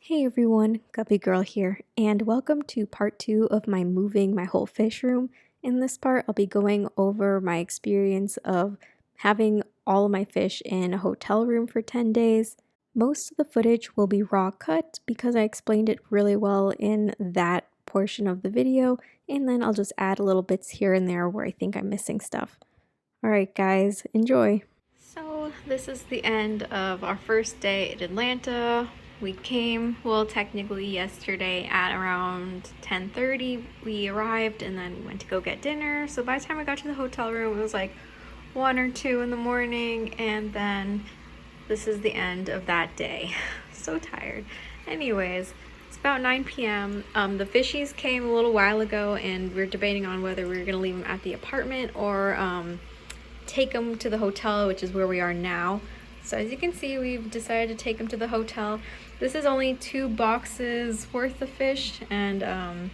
Hey everyone, Guppy Girl here, and welcome to part 2 of my moving my whole fish room. In this part, I'll be going over my experience of having all of my fish in a hotel room for 10 days. Most of the footage will be raw cut because I explained it really well in that portion of the video, and then I'll just add little bits here and there where I think I'm missing stuff. Alright guys, enjoy! So this is the end of our first day in Atlanta. We came, well, technically yesterday at around 10:30 we arrived, and then we went to go get dinner. So by the time we got to the hotel room, it was like 1 or 2 in the morning, and then this is the end of that day. So tired. Anyways, it's about 9 p.m. The fishies came a little while ago, and we were debating on whether we were gonna leave them at the apartment or take them to the hotel, which is where we are now. So as you can see, we've decided to take them to the hotel. This is only 2 boxes worth of fish and a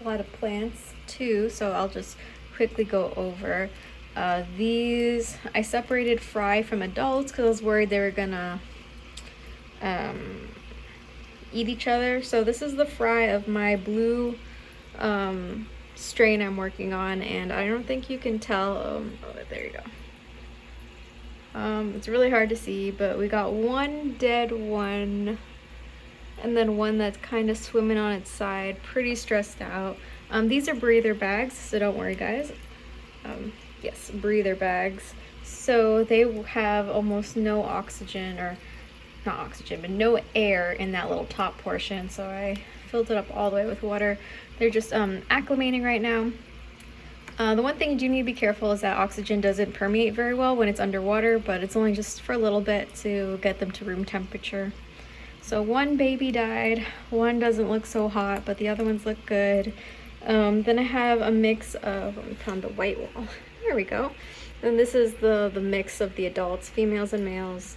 lot of plants too, so I'll just quickly go over. These, I separated fry from adults because I was worried they were gonna eat each other. So this is the fry of my blue strain I'm working on, and I don't think you can tell. Oh, there you go. It's really hard to see, but we got one dead one and then one that's kind of swimming on its side, pretty stressed out. These are breather bags, so don't worry guys. Yes, breather bags. So they have almost no oxygen, or not oxygen, but no air in that little top portion. So I filled it up all the way with water. They're just acclimating right now. The one thing you do need to be careful is that oxygen doesn't permeate very well when it's underwater, but it's only just for a little bit to get them to room temperature. So one baby died, one doesn't look so hot, but the other ones look good. Then I have a mix of, let me put on the white wall, there we go. And this is the mix of the adults, females and males.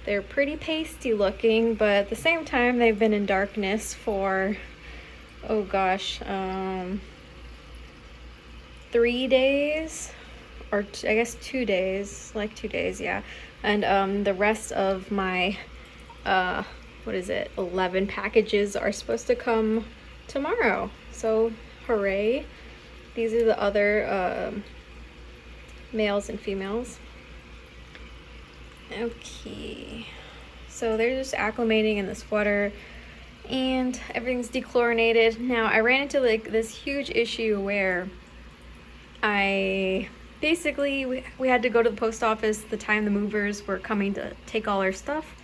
They're pretty pasty looking, but at the same time they've been in darkness for, oh gosh, 3 days, or I guess 2 days, like 2 days, yeah. And the rest of my, 11 packages are supposed to come tomorrow. So hooray. These are the other males and females. Okay, so they're just acclimating in this water and everything's dechlorinated. Now I ran into like this huge issue where we had to go to the post office the time the movers were coming to take all our stuff,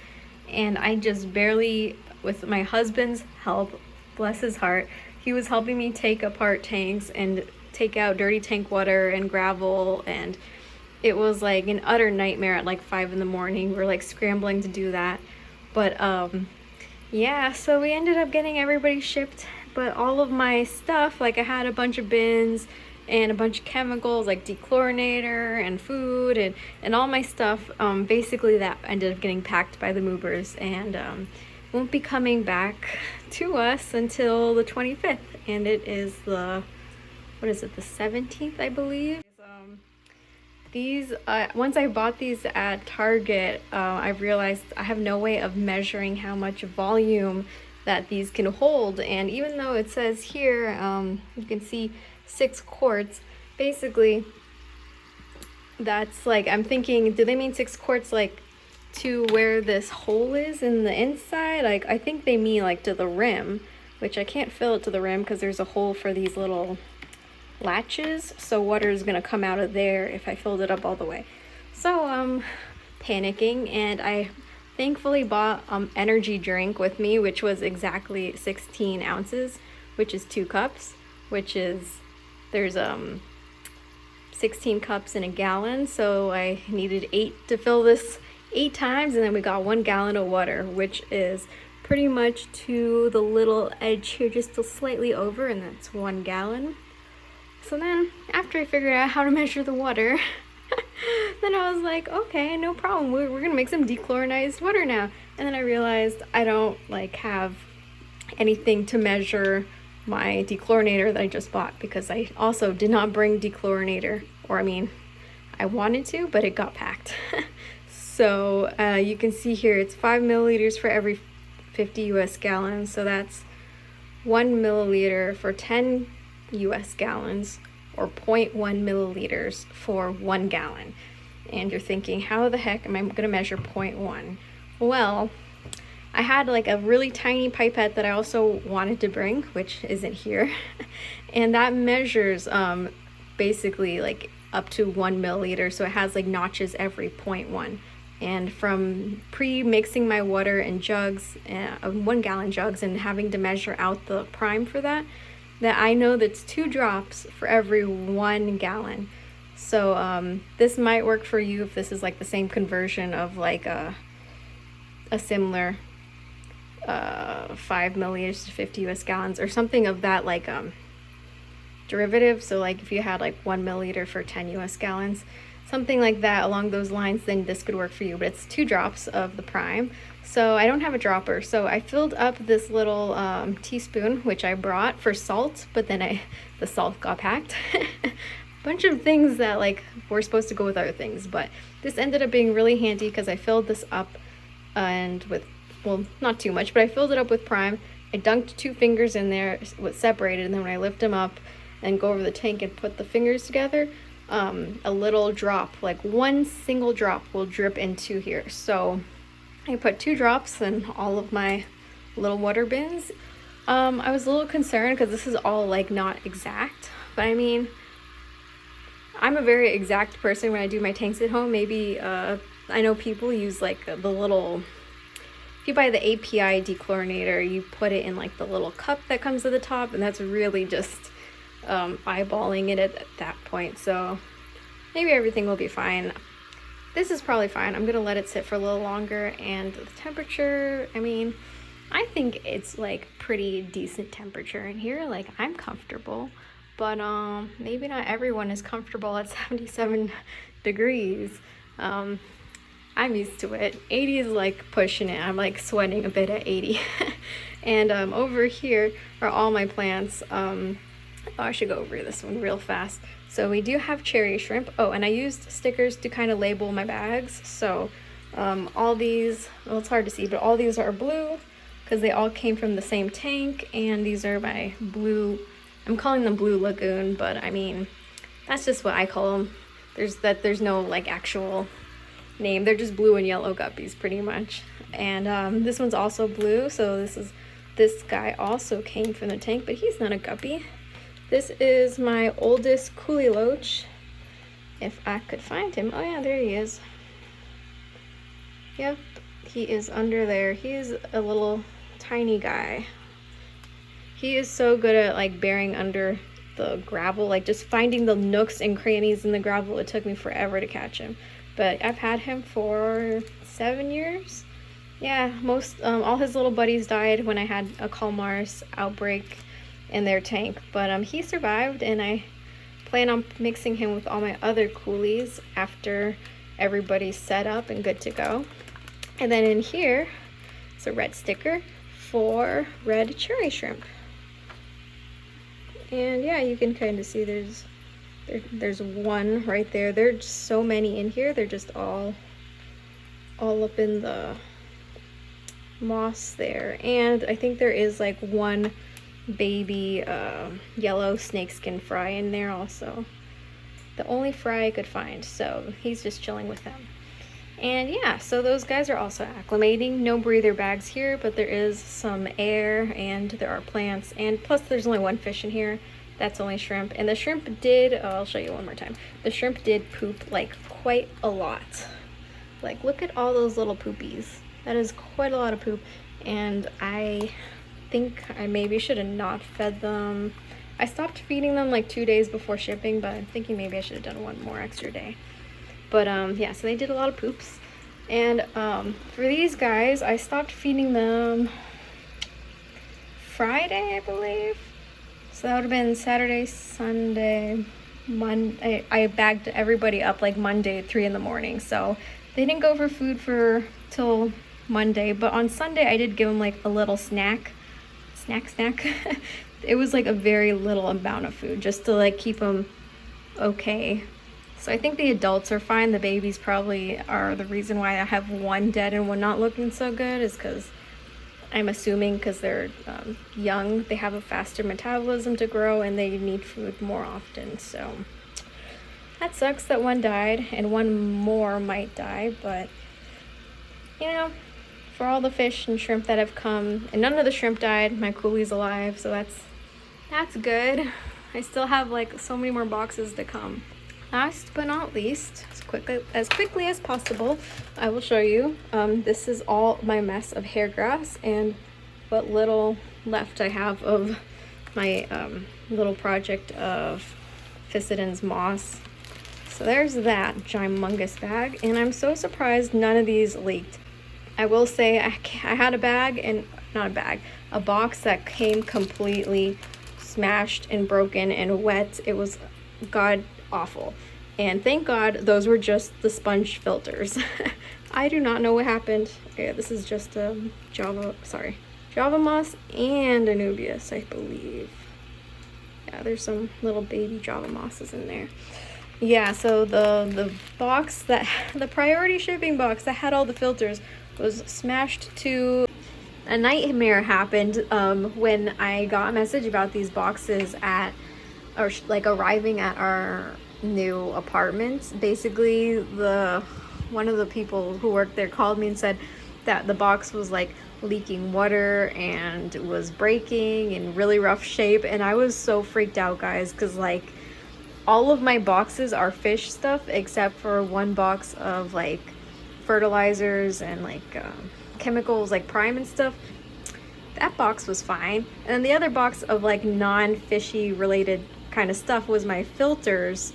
and I just barely, with my husband's help, bless his heart, he was helping me take apart tanks and take out dirty tank water and gravel, and it was like an utter nightmare at like 5 in the morning. We're like scrambling to do that, but yeah, so we ended up getting everybody shipped, but all of my stuff, like I had a bunch of bins and a bunch of chemicals like dechlorinator and food and all my stuff, basically that ended up getting packed by the movers and won't be coming back to us until the 25th, and it is the, what is it, the 17th, I believe. These, once I bought these at Target, I realized I have no way of measuring how much volume that these can hold, and even though it says here, you can see 6 quarts, basically that's like, I'm thinking, do they mean 6 quarts like to where this hole is in the inside? Like I think they mean like to the rim, which I can't fill it to the rim because there's a hole for these little latches, so water is gonna come out of there if I filled it up all the way. So I'm panicking, and I thankfully bought energy drink with me, which was exactly 16 ounces, which is 2 cups, which is, there's 16 cups in a gallon, so I needed 8 to fill this 8 times, and then we got 1 gallon of water, which is pretty much to the little edge here, just slightly over, and that's 1 gallon. So then after I figured out how to measure the water, then I was like, okay, no problem, we're gonna make some dechlorinized water now. And then I realized I don't like have anything to measure my dechlorinator that I just bought, because I also did not bring dechlorinator, or I mean, I wanted to, but it got packed. So you can see here it's 5 milliliters for every 50 US gallons. So that's 1 milliliter for 10 US gallons, or 0.1 milliliters for 1 gallon. And you're thinking, how the heck am I going to measure 0.1? Well, I had like a really tiny pipette that I also wanted to bring, which isn't here. And that measures basically like up to 1 milliliter. So it has like notches every 0.1. And from pre-mixing my water in jugs, 1 gallon jugs, and having to measure out the prime for that I know that's 2 drops for every 1 gallon. So this might work for you if this is like the same conversion of like a similar 5 milliliters to 50 US gallons, or something of that like derivative. So like if you had like 1 milliliter for 10 US gallons, something like that along those lines, then this could work for you. But it's 2 drops of the prime. So I don't have a dropper, so I filled up this little teaspoon, which I brought for salt, but then the salt got packed. Bunch of things that like were supposed to go with other things, but this ended up being really handy because I filled this up and with, well, not too much, but I filled it up with prime. I dunked 2 fingers in there, was separated, and then when I lift them up and go over the tank and put the fingers together, a little drop, like 1 single drop, will drip into here. So I put 2 drops in all of my little water bins. I was a little concerned because this is all like not exact, but I mean, I'm a very exact person when I do my tanks at home. Maybe I know people use like the little, if you buy the API dechlorinator, you put it in like the little cup that comes at the top, and that's really just eyeballing it at that point. So maybe everything will be fine. This is probably fine. I'm gonna let it sit for a little longer, and the temperature, I mean, I think it's like pretty decent temperature in here. Like, I'm comfortable, but maybe not everyone is comfortable at 77 degrees. I'm used to it. 80 is like pushing it. I'm like sweating a bit at 80. And over here are all my plants. Oh, I should go over this one real fast. So we do have cherry shrimp. Oh, and I used stickers to kind of label my bags. So all these, well, it's hard to see, but all these are blue because they all came from the same tank. And these are my blue, I'm calling them Blue Lagoon, but I mean, that's just what I call them. There's no like actual name. They're just blue and yellow guppies pretty much. And this one's also blue. So this guy also came from the tank, but he's not a guppy. This is my oldest coolie loach, if I could find him. Oh yeah, there he is. Yep, he is under there. He's a little tiny guy. He is so good at like burying under the gravel, like just finding the nooks and crannies in the gravel. It took me forever to catch him, but I've had him for 7 years. Yeah, all his little buddies died when I had a Calmars outbreak in their tank, but he survived, and I plan on mixing him with all my other coolies after everybody's set up and good to go. And then in here, it's a red sticker for red cherry shrimp. And yeah, you can kind of see there's one right there. There's so many in here. They're just all up in the moss there. And I think there is like one baby yellow snakeskin fry in there also. The only fry I could find, so he's just chilling with them. And yeah, so those guys are also acclimating. No breather bags here, but there is some air and there are plants, and plus there's only 1 fish in here. That's only shrimp. And the shrimp did, I'll show you one more time. The shrimp did poop like quite a lot. Like, look at all those little poopies. That is quite a lot of poop. And I think I maybe should have not fed them. I stopped feeding them like 2 days before shipping, but I'm thinking maybe I should have done 1 more extra day. But yeah, so they did a lot of poops. And for these guys, I stopped feeding them Friday, I believe. So that would have been Saturday, Sunday, Monday. I bagged everybody up like Monday at 3 in the morning. So they didn't go for food till Monday. But on Sunday, I did give them like a little snack. It was like a very little amount of food just to like keep them okay. So I think the adults are fine. The babies probably are the reason why I have 1 dead and 1 not looking so good, is because I'm assuming because they're young, they have a faster metabolism to grow and they need food more often. So that sucks that one died and one more might die, but you know, for all the fish and shrimp that have come, and none of the shrimp died, my coolie's alive, so that's good. I still have like so many more boxes to come. Last but not least, as quickly as possible, I will show you. This is all my mess of hair grass and what little left I have of my little project of Physidens moss. So there's that gymongous bag, and I'm so surprised none of these leaked. I will say I had a bag, and not a bag, a box that came completely smashed and broken and wet. It was god awful, and thank God those were just the sponge filters. I do not know what happened. Yeah, this is just a Java moss and Anubias, I believe. Yeah, there's some little baby Java mosses in there. Yeah, so the box that the priority shipping box that had all the filters was smashed to. A nightmare happened when I got a message about these boxes arriving at our new apartment. Basically, one of the people who worked there called me and said that the box was like leaking water and was breaking in really rough shape, and I was so freaked out, guys, because like all of my boxes are fish stuff except for one box of like fertilizers and like chemicals like Prime and stuff. That box was fine, and then the other box of like non-fishy related kind of stuff was my filters.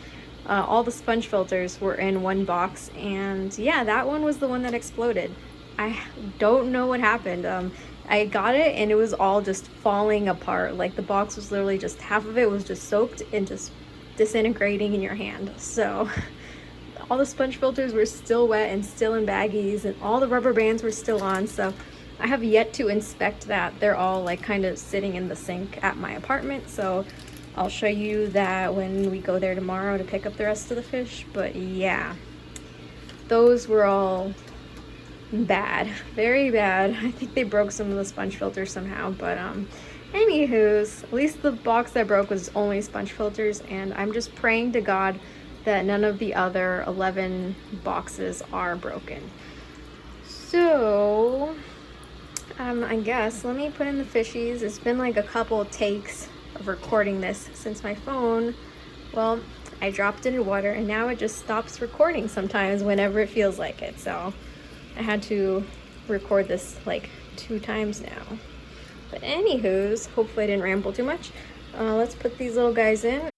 All the sponge filters were in one box, and yeah, that one was the one that exploded. I don't know what happened. I got it and it was all just falling apart. Like the box was literally just half of it was just soaked and just disintegrating in your hand. So all the sponge filters were still wet and still in baggies, and all the rubber bands were still on. So I have yet to inspect that. They're all like kind of sitting in the sink at my apartment. So I'll show you that when we go there tomorrow to pick up the rest of the fish. But yeah, those were all bad, very bad. I think they broke some of the sponge filters somehow, but anywho's, at least the box that broke was only sponge filters, and I'm just praying to God that none of the other 11 boxes are broken. So I guess let me put in the fishies. It's been like a couple takes of recording this since my phone, well, I dropped it in water and now it just stops recording sometimes whenever it feels like it. So I had to record this like 2 times now. But anywho's, hopefully I didn't ramble too much. Let's put these little guys in.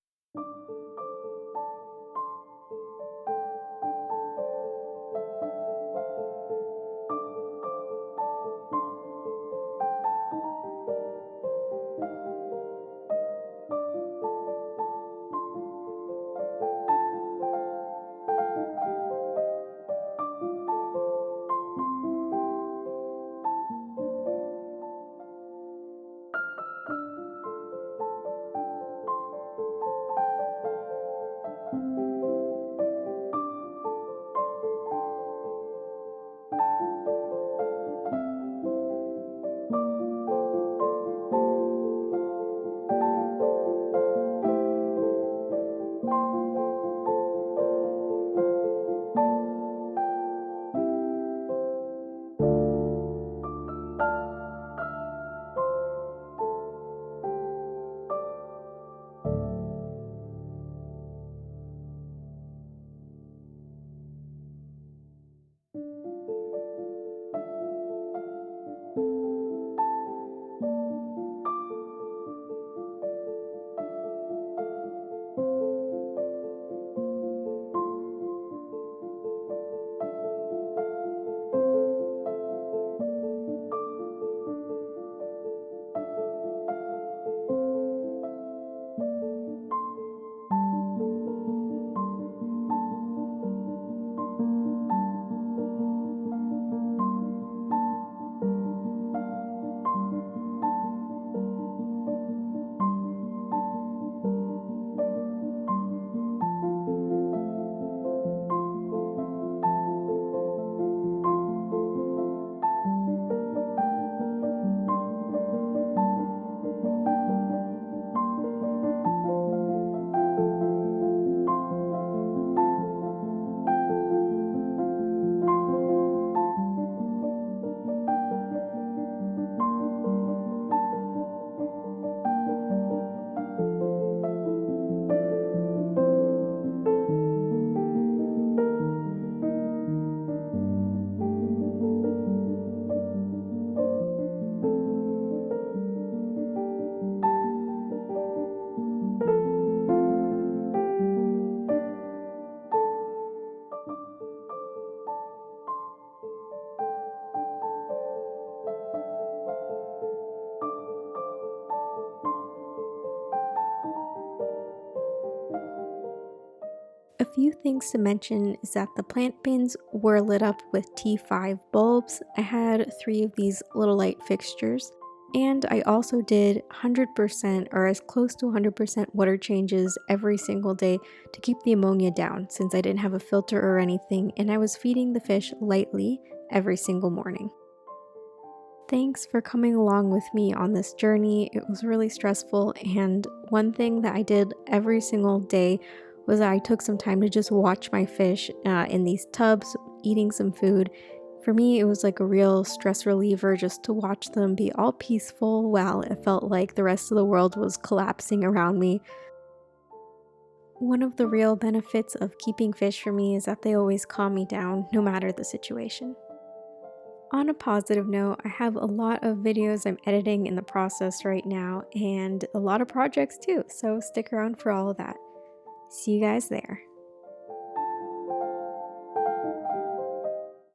few things to mention is that the plant bins were lit up with T5 bulbs. I had 3 of these little light fixtures. And I also did 100% or as close to 100% water changes every single day to keep the ammonia down since I didn't have a filter or anything, and I was feeding the fish lightly every single morning. Thanks for coming along with me on this journey. It was really stressful, and one thing that I did every single day was I took some time to just watch my fish in these tubs, eating some food. For me, it was like a real stress reliever just to watch them be all peaceful while it felt like the rest of the world was collapsing around me. One of the real benefits of keeping fish for me is that they always calm me down no matter the situation. On a positive note, I have a lot of videos I'm editing in the process right now and a lot of projects too, so stick around for all of that. See you guys there.